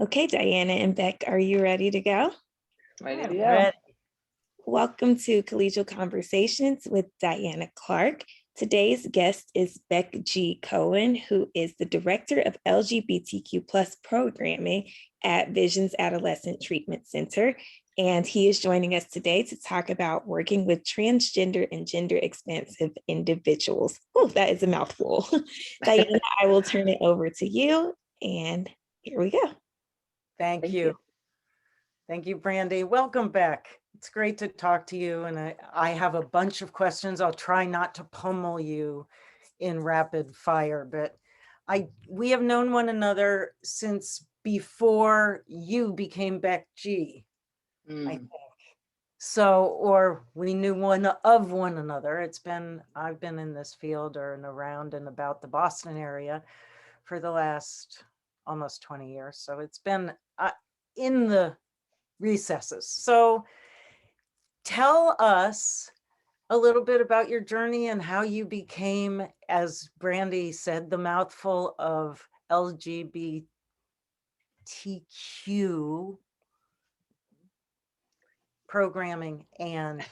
Okay, Diana and Beck, are you ready to go? Ready to go. Welcome to Collegial Conversations with Diana Clark. Today's guest is Beck Gee-Cohen, who is the Director of LGBTQ Programming at Visions Adolescent Treatment Center. And he is joining us today to talk about working with transgender and gender expansive individuals. Oh, that is a mouthful. Diana, I will turn it over to you. And here we go. Thank you. Thank you, Brandy. Welcome back. It's great to talk to you. And I have a bunch of questions. I'll try not to pummel you in rapid fire, but we have known one another since before you became Beck G, I think. So, or we knew one of one another. I've been in this field or and around and about the Boston area for the last almost 20 years. So it's been in the recesses. So tell us a little bit about your journey and how you became, as Brandy said, the mouthful of LGBTQ programming and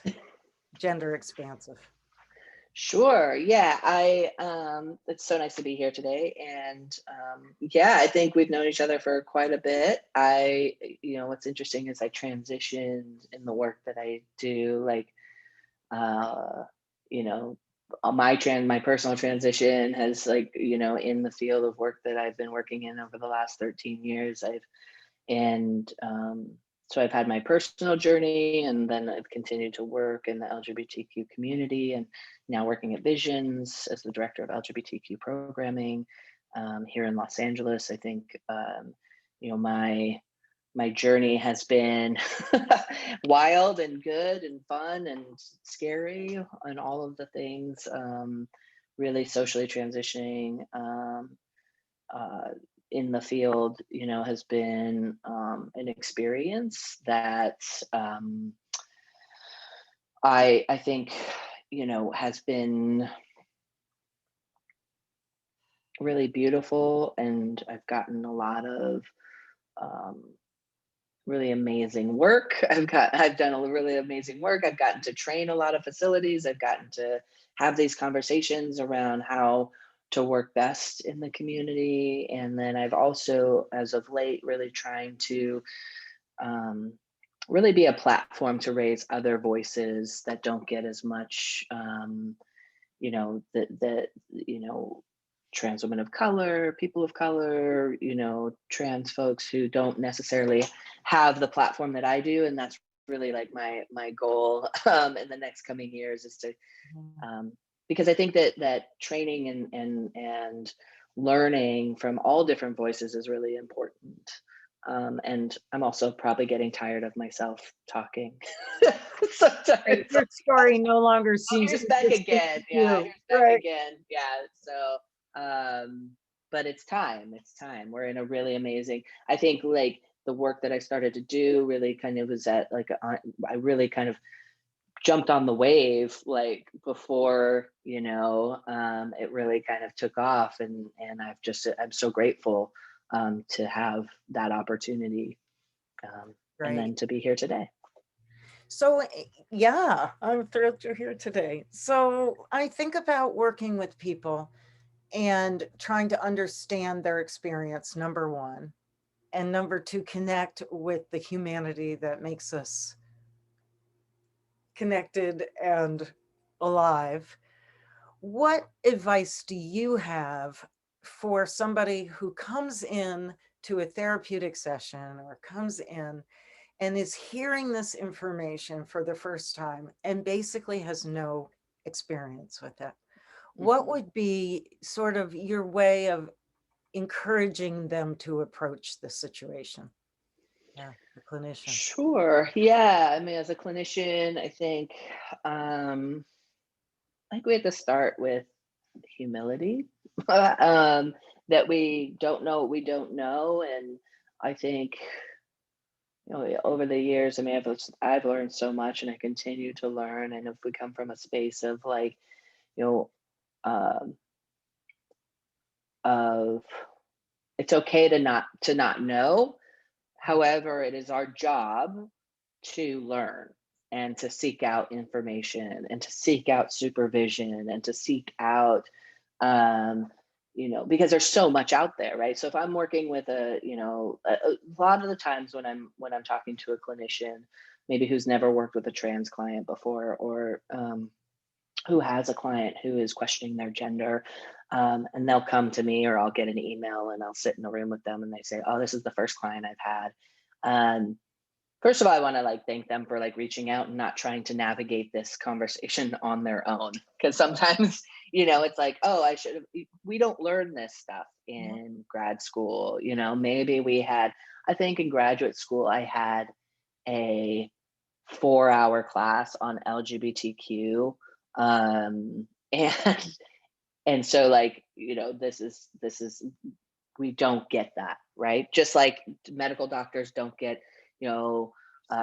gender expansive. Sure. Yeah, it's so nice to be here today. And yeah, I think we've known each other for quite a bit. What's interesting is I transitioned in the work that I do, my personal transition has in the field of work that I've been working in over the last 13 years, so I've had my personal journey, and then I've continued to work in the LGBTQ community, and now working at Visions as the director of LGBTQ programming here in Los Angeles. I think my journey has been wild and good and fun and scary and all of the things. Really socially transitioning in the field, has been an experience that I think, has been really beautiful, and I've gotten a lot of really amazing work. I've done a really amazing work. I've gotten to train a lot of facilities. I've gotten to have these conversations around how to work best in the community. And then I've also, as of late, really trying to really be a platform to raise other voices that don't get as much, trans women of color, people of color, trans folks who don't necessarily have the platform that I do. And that's really like my goal in the next coming years, is to because I think that training and learning from all different voices is really important. And I'm also probably getting tired of myself talking. Sometimes. Your story no longer seems. Here's back again. Yeah, here's back again. Yeah. So, but it's time. It's time. We're in a really amazing. I think the work that I started to do really kind of was at I really kind of jumped on the wave before it really kind of took off, and I'm so grateful to have that opportunity and then to be here today. So yeah, I'm thrilled you're here today. So I think about working with people and trying to understand their experience, number one, and number two, connect with the humanity that makes us connected and alive. What advice do you have for somebody who comes in to a therapeutic session or comes in and is hearing this information for the first time and basically has no experience with it? What would be sort of your way of encouraging them to approach the situation? Yeah, the clinician. Sure. Yeah. I mean, as a clinician, I think we have to start with humility, that we don't know what we don't know. And I think, over the years, I mean, I've learned so much, and I continue to learn. And if we come from a space of of it's okay to not know, However, it is our job to learn and to seek out information and to seek out supervision and to seek out, because there's so much out there, right? So if I'm working with a lot of the times when I'm talking to a clinician, maybe who's never worked with a trans client before, or who has a client who is questioning their gender, and they'll come to me, or I'll get an email and I'll sit in a room with them and they say, oh, this is the first client I've had. First of all, I want to thank them for reaching out and not trying to navigate this conversation on their own. Because sometimes, it's oh, we don't learn this stuff in grad school. Maybe I think in graduate school, I had a 4-hour class on LGBTQ. And so this is, we don't get that, right? Just like medical doctors don't get,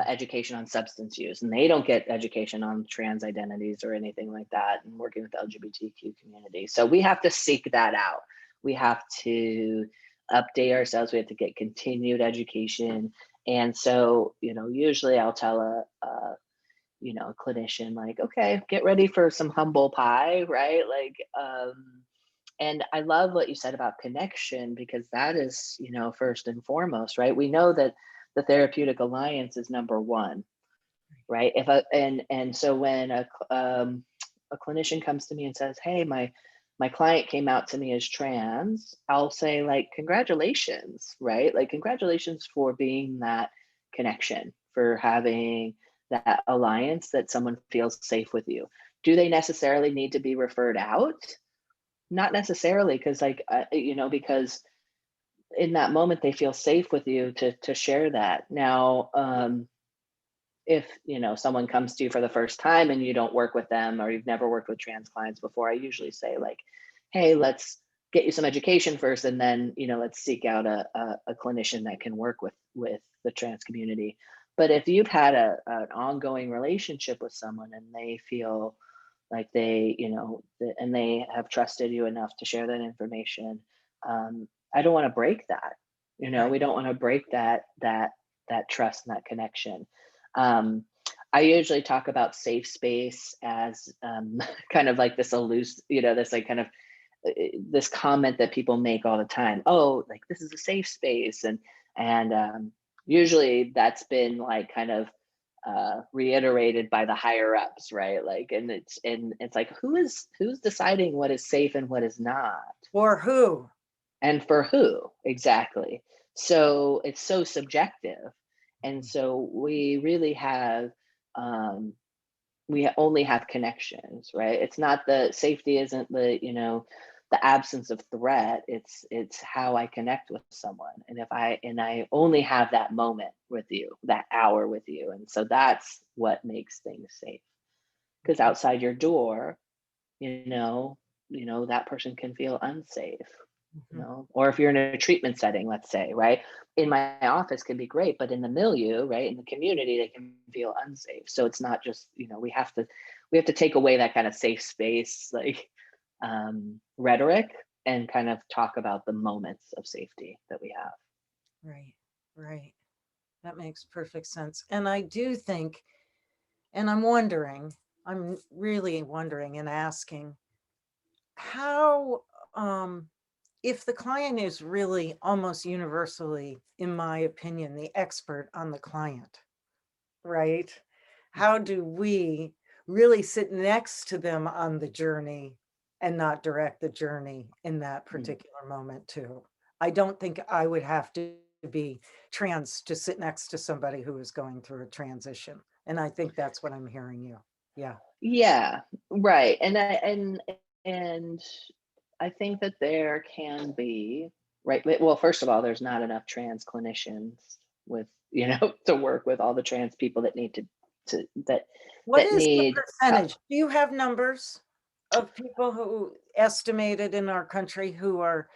education on substance use, and they don't get education on trans identities or anything like that, and working with the LGBTQ community. So we have to seek that out. We have to update ourselves. We have to get continued education. And so, usually I'll tell a clinician, okay, get ready for some humble pie, right? And I love what you said about connection, because that is, first and foremost, right? We know that the therapeutic alliance is number one, right? And so when a clinician comes to me and says, hey, my client came out to me as trans, I'll say congratulations, right? Congratulations for being that connection, for having that alliance, that someone feels safe with you. Do they necessarily need to be referred out? Not necessarily, because because in that moment they feel safe with you to share that. Now, if someone comes to you for the first time and you don't work with them, or you've never worked with trans clients before, I usually say hey, let's get you some education first, and then let's seek out a clinician that can work with the trans community. But if you've had an ongoing relationship with someone and they feel like they and they have trusted you enough to share that information, I don't want to break that. We don't want to break that trust and that connection. I usually talk about safe space as kind of this elusive, this kind of this comment that people make all the time. Oh, this is a safe space, and usually that's been kind of reiterated by the higher ups, right? And it's who's deciding what is safe and what is not, for who, and for who exactly. So it's so subjective, and so we really have we only have connections, right? It's not the safety, isn't the absence of threat. It's how I connect with someone, and I only have that moment with you, that hour with you, and so that's what makes things safe. Because outside your door, that person can feel unsafe. Or if you're in a treatment setting, let's say, right? In my office can be great, but in the milieu, right, in the community, they can feel unsafe. So it's not just, we have to take away that kind of safe space, rhetoric, and kind of talk about the moments of safety that we have. Right. That makes perfect sense. And I do think, and I'm really wondering and asking, how, if the client is really almost universally, in my opinion, the expert on the client, right? How do we really sit next to them on the journey and not direct the journey in that particular moment too? I don't think I would have to be trans to sit next to somebody who is going through a transition. And I think that's what I'm hearing you. Yeah, right. And I think that there can be, right, well, first of all, there's not enough trans clinicians with to work with all the trans people that need what is the percentage? Do you have numbers of people who estimated in our country who are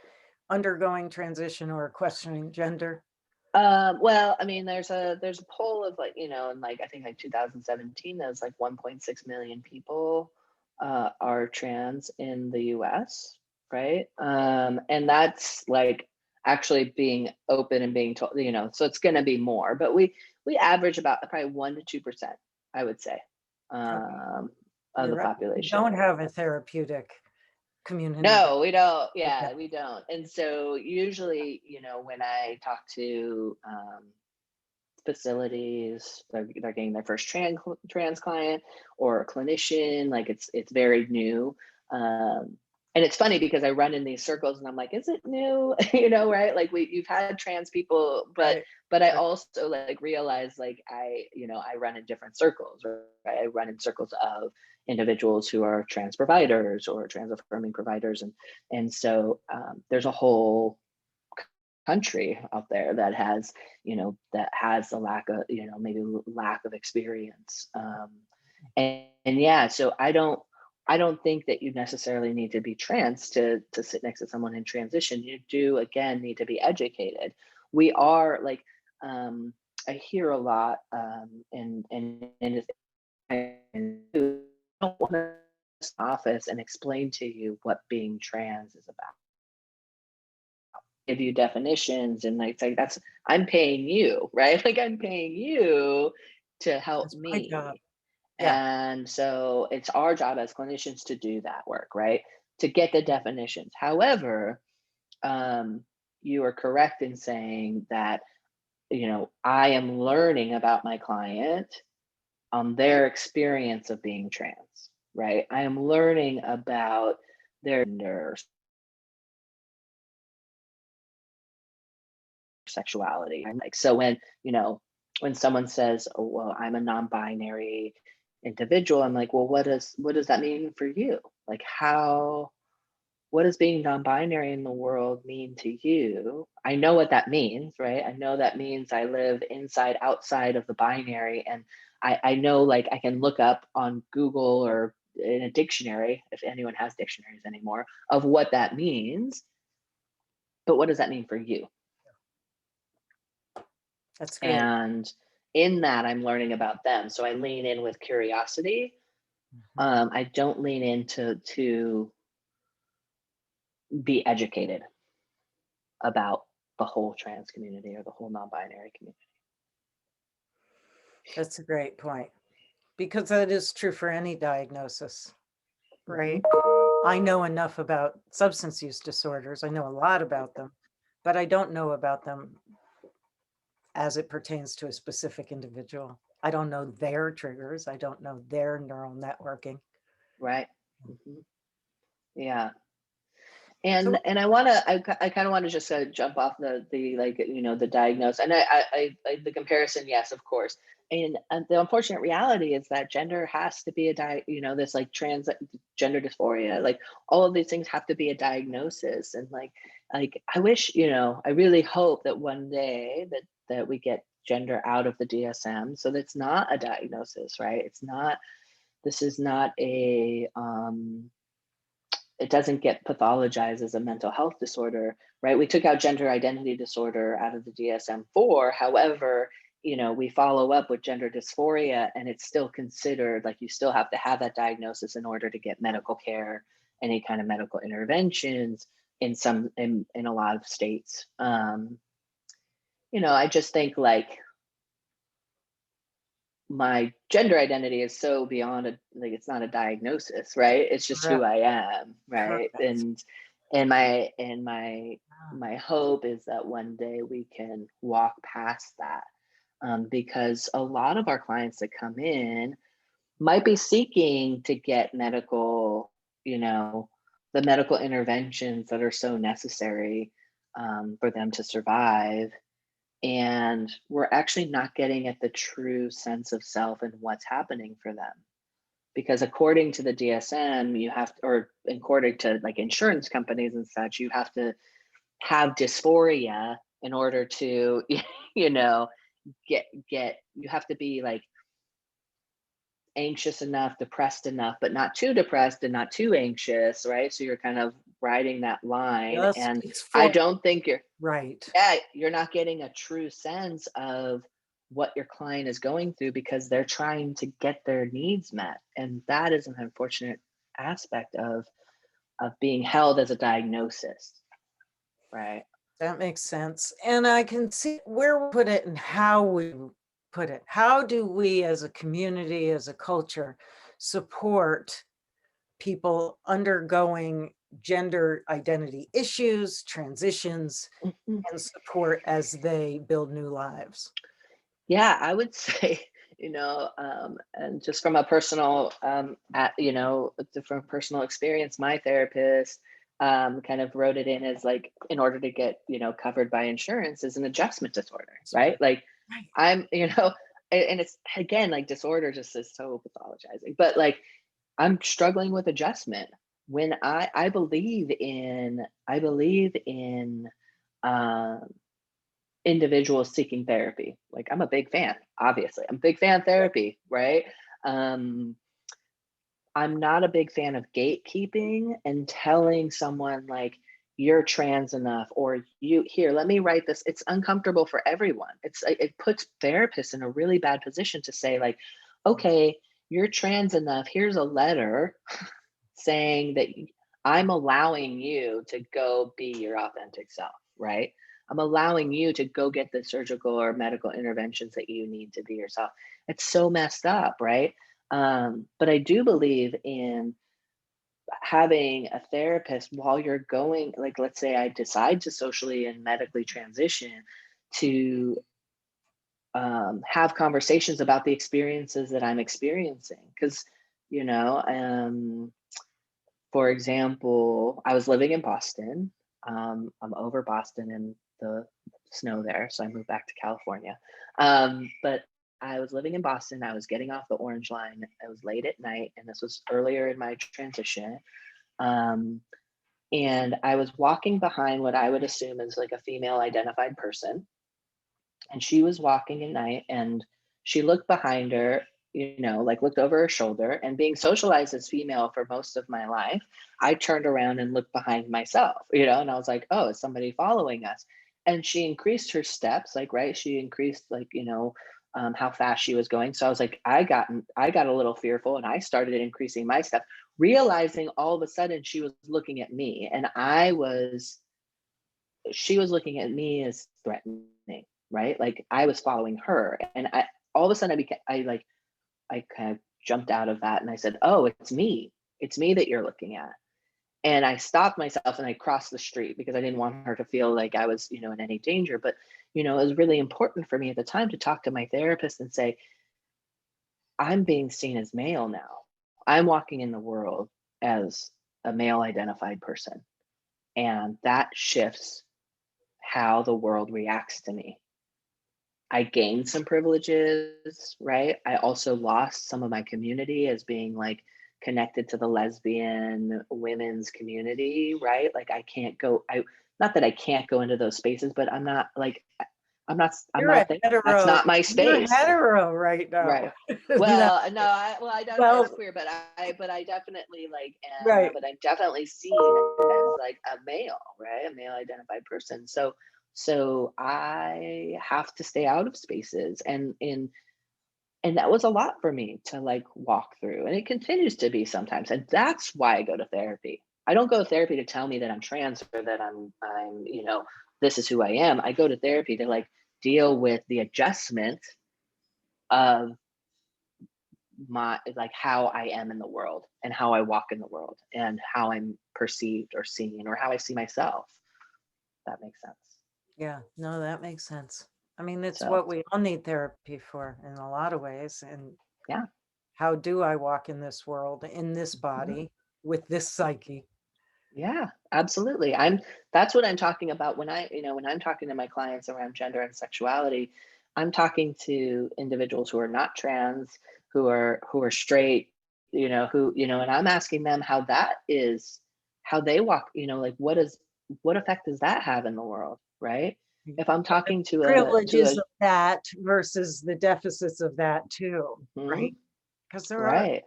undergoing transition or questioning gender? Well, I mean, there's a poll of in I think 2017, there's 1.6 million people are trans in the US, right? And that's actually being open and being told, so it's going to be more, but we average about probably 1% to 2%, I would say, of the population. We don't have a therapeutic community. No, we don't. Yeah, we don't. And so usually, when I talk to facilities, they're getting their first trans client or a clinician, like it's very new. And it's funny because I run in these circles and I'm like, is it new? Right? Like you've had trans people, but I also like realize like I run in different circles, right? I run in circles of individuals who are trans providers or trans affirming providers. And so there's a whole country out there that has, a lack of, maybe lack of experience. And yeah, so I don't think that you necessarily need to be trans to sit next to someone in transition. You do, again, need to be educated. We are like, I hear a lot, and I don't want to office and explain to you what being trans is about. Give you definitions and like that's I'm paying you, right? Like I'm paying you to help That's my me. job. Yeah. And so it's our job as clinicians to do that work, right? To get the definitions. However, you are correct in saying that, I am learning about my client on their experience of being trans, right? I am learning about their gender, sexuality. I'm like, so when someone says, oh, well, I'm a non-binary individual, I'm like, well, what does that mean for you? Like what does being non-binary in the world mean to you? I know what that means, right? I know that means I live inside, outside of the binary. And I know, like, I can look up on Google or in a dictionary, if anyone has dictionaries anymore, of what that means. But what does that mean for you? That's great. And in that, I'm learning about them. So I lean in with curiosity. I don't lean in to be educated about the whole trans community or the whole non-binary community. That's a great point, because that is true for any diagnosis, right? I know enough about substance use disorders. I know a lot about them, but I don't know about them as it pertains to a specific individual. I don't know their triggers. I don't know their neural networking. Right. Mm-hmm. Yeah. And I kind of want to just jump off the like, the diagnose, and I the comparison, yes, of course. And the unfortunate reality is that gender has to be this like trans gender dysphoria, like all of these things have to be a diagnosis. And like I wish, I really hope that one day that we get gender out of the DSM, so that's not a diagnosis, right? This is not a it doesn't get pathologized as a mental health disorder, right? We took out gender identity disorder out of the DSM-IV. However, we follow up with gender dysphoria, and it's still considered like you still have to have that diagnosis in order to get medical care, any kind of medical interventions in a lot of states. I just think like my gender identity is so beyond it's not a diagnosis, right? It's just who I am, right? Correct. And my hope is that one day we can walk past that, because a lot of our clients that come in might be seeking to get medical, the medical interventions that are so necessary for them to survive. And we're actually not getting at the true sense of self and what's happening for them. Because according to the DSM, or according to like insurance companies and such, you have to have dysphoria in order to, you have to be like anxious enough, depressed enough, but not too depressed and not too anxious, right? So you're kind of riding that line. And I don't think you're not getting a true sense of what your client is going through, because they're trying to get their needs met. And that is an unfortunate aspect of being held as a diagnosis, right? That makes sense. And I can see where we put it and how we put it. How do we as a community, as a culture, support people undergoing gender identity issues, transitions, Mhm. and support as they build new lives? Yeah, I would say, and just from a personal, from a personal experience, my therapist kind of wrote it in as like, in order to get, covered by insurance is an adjustment disorder, right? Like Right. I'm, and it's again, like disorder just is so pathologizing, but like I'm struggling with adjustment when I believe in um individuals seeking therapy. Like I'm a big fan, obviously. I'm a big fan of therapy, right? Um, I'm not a big fan of gatekeeping and telling someone like you're trans enough or you here, let me write this. It's uncomfortable for everyone. It puts therapists in a really bad position to say like, okay, you're trans enough. Here's a letter saying that I'm allowing you to go be your authentic self, right? I'm allowing you to go get the surgical or medical interventions that you need to be yourself. It's so messed up, right? But I do believe in having a therapist while you're going, like, let's say I decide to socially and medically transition to have conversations about the experiences that I'm experiencing. Because, you know, for example, I was living in Boston. I'm over Boston in the snow there, so I moved back to California. But I was living in Boston. I was getting off the Orange Line. It was late at night, and this was earlier in my transition. Um, and I was walking behind what I would assume is like a female identified person, and she was walking at night, and she looked behind her, like looked over her shoulder. And being socialized as female for most of my life, I turned around and looked behind myself, and I was like, oh, is somebody following us? And she increased her steps, like, right, she increased, like, how fast she was going. So I was like, I got a little fearful, and I started increasing my steps, realizing all of a sudden she was looking at me, and she was looking at me as threatening, right? Like I was following her, and I all of a sudden I kind of jumped out of that, and I said, "Oh, it's me that you're looking at." And I stopped myself and I crossed the street because I didn't want her to feel like I was, in any danger. But it was really important for me at the time to talk to my therapist and say, "I'm being seen as male now. I'm walking in the world as a male identified person, and that shifts how the world reacts to me." I gained some privileges, right? I also lost some of my community as being like connected to the lesbian women's community, right? Like I can't go, not that I can't go into those spaces, but I'm You're a not there. That's hetero. not my You're space. hetero right now. Right. Well, no, I identify as Well, queer, but I definitely like am, right. but I'm definitely seen as like a male, right? A male identified person. So I have to stay out of spaces, and that was a lot for me to like walk through, and it continues to be sometimes. And that's why I go to therapy. I don't go to therapy to tell me that I'm trans or that I'm this is who I am. I go to therapy to like deal with the adjustment of my like how I am in the world and how I walk in the world and how I'm perceived or seen or how I see myself. That makes sense. Yeah, no, that makes sense. I mean, it's So what we all need therapy for in a lot of ways. And yeah. how do I walk in this world, in this Mhm. body, with this psyche? Yeah, absolutely. That's what I'm talking about when I'm talking to my clients around gender and sexuality. I'm talking to individuals who are not trans, who are straight, and I'm asking them how they walk, like what effect does that have in the world, right? If I'm talking Privileges of that versus the deficits of that too, Mhm, right? Because there are, right.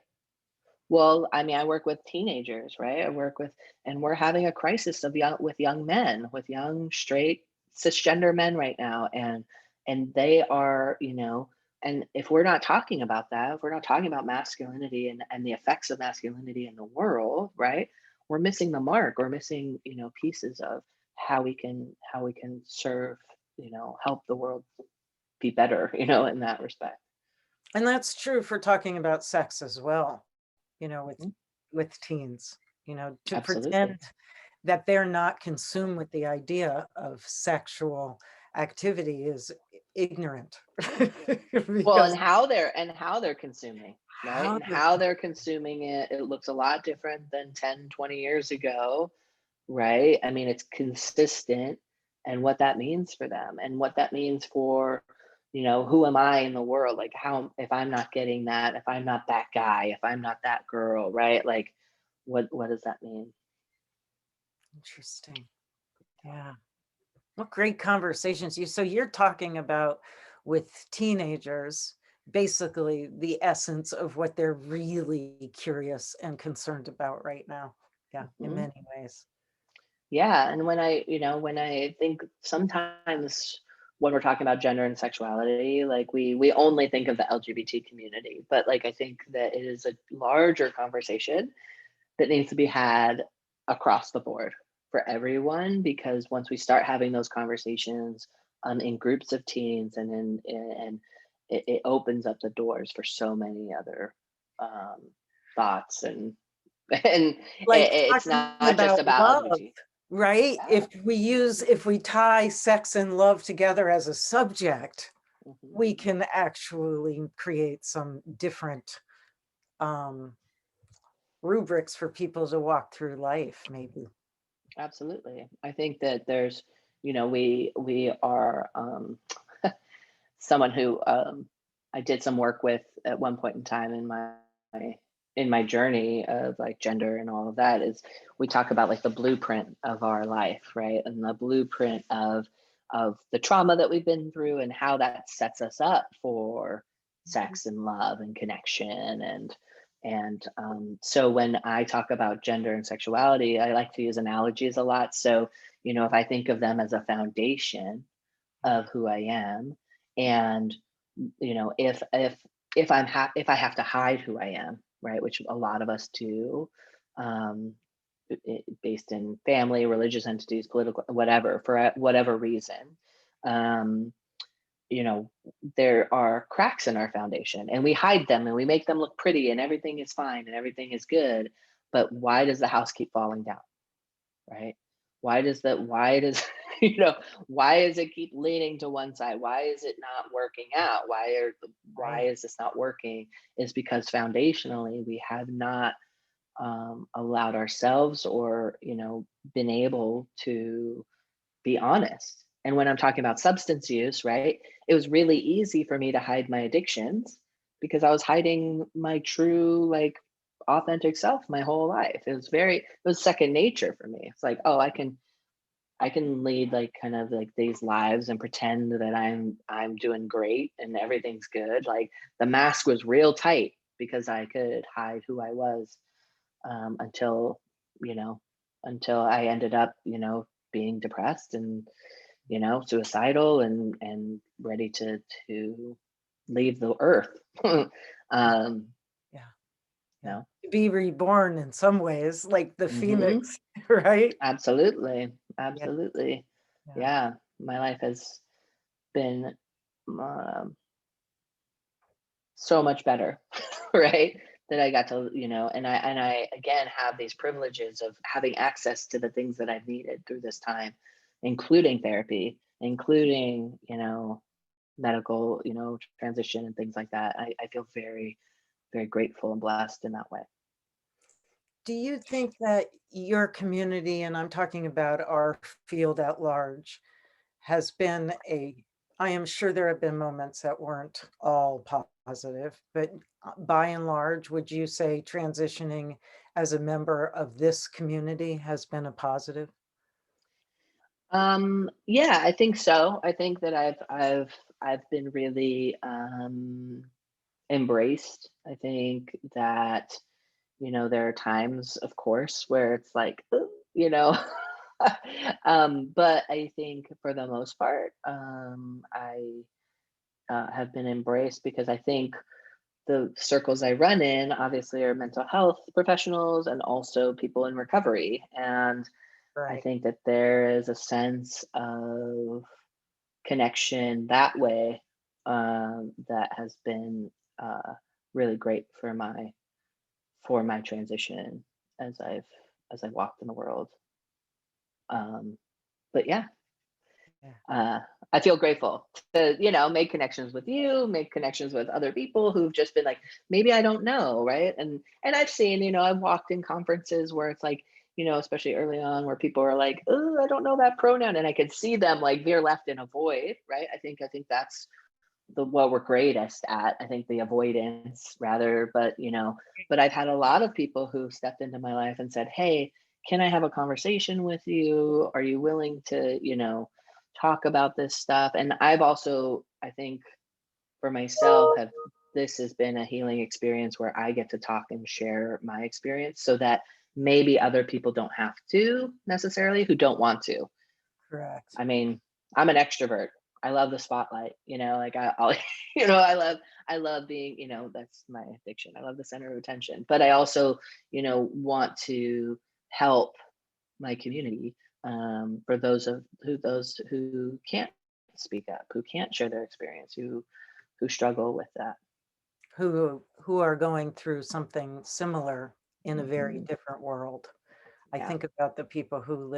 Well, I mean, I work with teenagers, right? And we're having a crisis with young men, with young straight cisgender men right now, and they are, and if we're not talking about that, if we're not talking about masculinity and the effects of masculinity in the world, right? We're missing the mark. We're missing, pieces of how how we can serve, help the world be better, in that respect. And that's true for talking about sex as well, Mhm. with teens, to Absolutely. pretend that they're not consumed with the idea of sexual activity is ignorant. Well, Because and how they're consuming, right? how And they're how they're consuming it, it looks a lot different than 10, 20 years ago, right? I mean, it's consistent, and what that means for them and what that means for, who am I in the world? Like, how, if I'm not getting that, if I'm not that guy, if I'm not that girl, right? Like, what does that mean? interesting. Yeah. What great conversations. So you're talking about with teenagers, basically the essence of what they're really curious and concerned about right now. Yeah, in Mhm. many ways. Yeah, and when I think sometimes when we're talking about gender and sexuality, like we only think of the LGBT community, but like I think that it is a larger conversation that needs to be had across the board for everyone, because once we start having those conversations in groups of teens, and it opens up the doors for so many other um, thoughts, and Like it's talking not just about about love, LGBT. right? Yeah. If we tie sex and love together as a subject, Mhm. we can actually create some different um, rubrics for people to walk through life, maybe. Absolutely. I think that there's, we are someone who I did some work with at one point in time in my journey of like gender and all of that, is we talk about like the blueprint of our life, right? And the blueprint of the trauma that we've been through and how that sets us up for sex and love and connection, so when I talk about gender and sexuality, I like to use analogies a lot. So, if I think of them as a foundation of who I am, and if I have to hide who I am, right, which a lot of us do, um, based in family, religious entities, political, whatever, for whatever reason, um, you know, there are cracks in our foundation, and we hide them and we make them look pretty, and everything is fine and everything is good. But why does the house keep falling down, right? Why does why does it keep leaning to one side? Why is it not working out? Why Right. is this not working? Is because foundationally we have not allowed ourselves, or been able to be honest. And when I'm talking about substance use, right, it was really easy for me to hide my addictions because I was hiding my true, like, authentic self my whole life. It was second nature for me. It's like, oh, I can lead like kind of like these lives and pretend that I'm doing great and everything's good. Like the mask was real tight because I could hide who I was, until you know until I ended up being depressed and suicidal and ready to leave the earth. um Yeah. you Yeah. know To be reborn in some ways, like the hmm phoenix, right? absolutely, Yeah. absolutely. Yeah. Yeah, my life has been um, so much better, right, that I got to, and I again have these privileges of having access to the things that I've needed through this time, including therapy, including medical, transition and things like that. I feel very, very grateful and blessed in that way. Do you think that your community, and I'm talking about our field at large, has been I am sure there have been moments that weren't all positive, but by and large, would you say transitioning as a member of this community has been a positive? Yeah, I think so. I think that I've been really embraced. I think that there are times, of course, where it's like, "Ooh," but I think for the most part, I have been embraced because I think the circles I run in obviously are mental health professionals and also people in recovery. And I think that there is a sense of connection that way, that has been really great for my transition as I've walked in the world. But yeah, I feel grateful to, make connections with you, make connections with other people who've just been like, maybe I don't know, right? And I've seen, I've walked in conferences where it's like, especially early on, where people are like, oh, I don't know that pronoun, and I could see them like veer left and avoid, right? I think that's what we're greatest at. I think the avoidance rather, but I've had a lot of people who stepped into my life and said, hey, can I have a conversation with you? Are you willing to, talk about this stuff? And I've also, I think for myself, this has been a healing experience where I get to talk and share my experience so that maybe other people don't have to necessarily, who don't want to. Correct. I mean, I'm an extrovert. I love the spotlight, like I'll, I love being, that's my addiction. I love the center of attention, but I also, want to help my community, for those who can't speak up, who can't share their experience, who struggle with that, who are going through something similar in a very different world. I think about the people who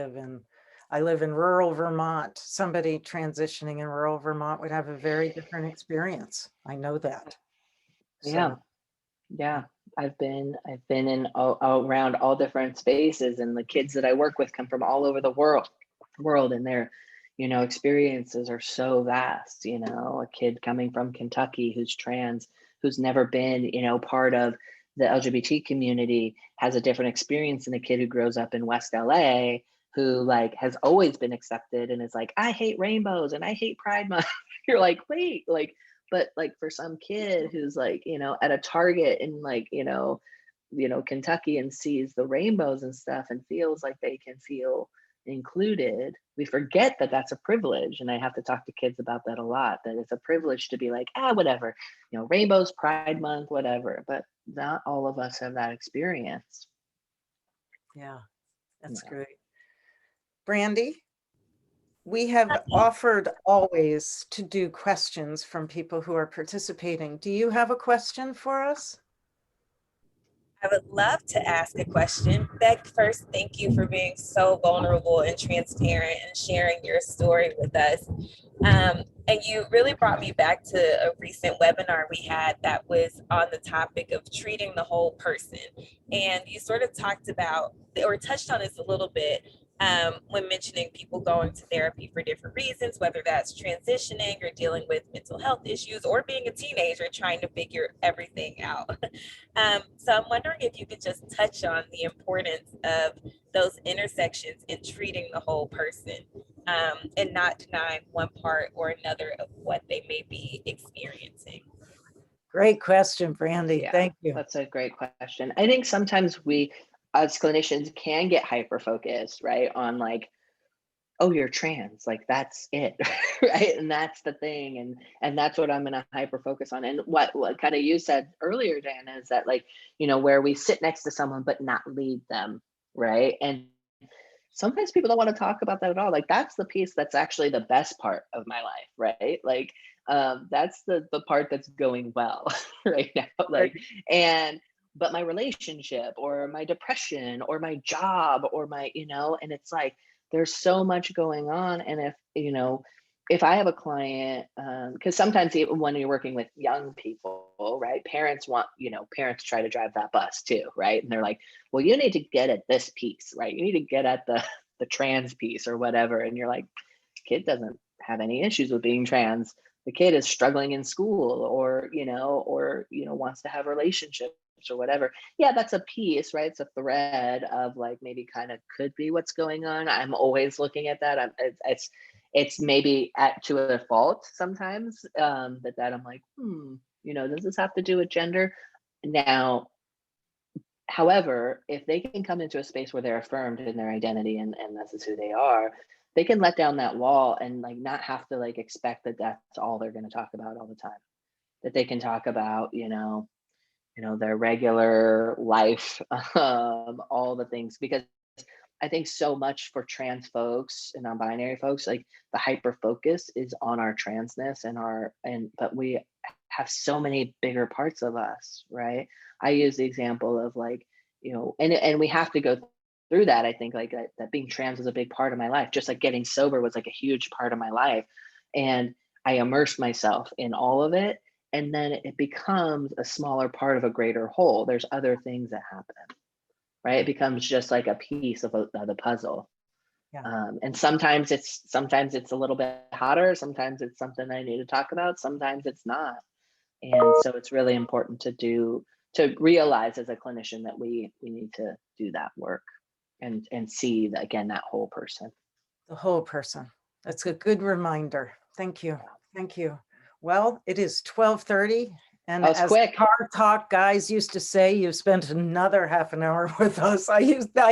I live in rural Vermont. Somebody transitioning in rural Vermont would have a very different experience. I know that. So. Yeah. I've been in around all different spaces, and the kids that I work with come from all over the world, and their, experiences are so vast. A kid coming from Kentucky who's trans, who's never been, part of the LGBT community, has a different experience than a kid who grows up in West LA, who like has always been accepted and is like, I hate rainbows and I hate Pride Month. You're like, wait, like, but like for some kid who's like, at a Target in like, Kentucky, and sees the rainbows and stuff and feels like they can feel included, we forget that that's a privilege. And I have to talk to kids about that a lot, that it's a privilege to be like, whatever, rainbows, Pride Month, whatever, but not all of us have that experience. Yeah, that's great. Brandy, we have offered always to do questions from people who are participating. Do you have a question for us? I would love to ask a question. Beck, first, thank you for being so vulnerable and transparent and sharing your story with us. And you really brought me back to a recent webinar we had that was on the topic of treating the whole person. And you sort of talked about, or touched on this a little bit, when mentioning people going to therapy for different reasons, whether that's transitioning or dealing with mental health issues or being a teenager trying to figure everything out. So I'm wondering if you could just touch on the importance of those intersections in treating the whole person, and not denying one part or another of what they may be experiencing. Great question, Brandy. Yeah, thank you. That's a great question. I think sometimes we, as clinicians, can get hyper-focused, right, on like, oh, you're trans, like that's it, right? And that's the thing, and that's what I'm gonna hyper-focus on. And what kind of you said earlier, Diana, is that like, where we sit next to someone but not lead them, right? And sometimes people don't want to talk about that at all. Like that's the piece that's actually the best part of my life, right? Like that's the part that's going well right now. Like, but my relationship or my depression or my job or my, and it's like there's so much going on. And if I have a client, because sometimes even when you're working with young people, right, parents try to drive that bus too, right? And they're like, well, you need to get at this piece, right? You need to get at the trans piece or whatever. And you're like, kid doesn't have any issues with being trans. The kid is struggling in school or wants to have relationships or whatever. Yeah, that's a piece, right? It's a thread of like maybe kind of could be what's going on. I'm always looking at that. It's maybe to a fault sometimes, that I'm like, does this have to do with gender? Now, however, if they can come into a space where they're affirmed in their identity and this is who they are, they can let down that wall and like not have to like expect that that's all they're going to talk about all the time. That they can talk about, their regular life, all the things, because I think so much for trans folks and non-binary folks, like the hyper focus is on our transness but we have so many bigger parts of us, right? I use the example of like, and we have to go through that. I think like that being trans was a big part of my life, just like getting sober was like a huge part of my life. And I immersed myself in all of it. And then it becomes a smaller part of a greater whole. There's other things that happen, right? It becomes just like a piece of the puzzle. Yeah. And sometimes it's a little bit hotter. Sometimes it's something I need to talk about. Sometimes it's not. And so it's really important to realize as a clinician that we need to do that work and see that, again, that whole person. The whole person. That's a good reminder. Thank you. Thank you. Well, it is 12:30. And as quick. Car Talk guys used to say, you spent another half an hour with us. I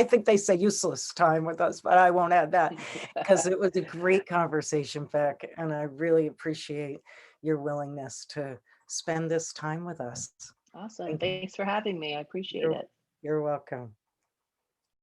think they say useless time with us, but I won't add that because it was a great conversation, Beck. And I really appreciate your willingness to spend this time with us. Awesome. Thanks for having me. I appreciate it. You're welcome.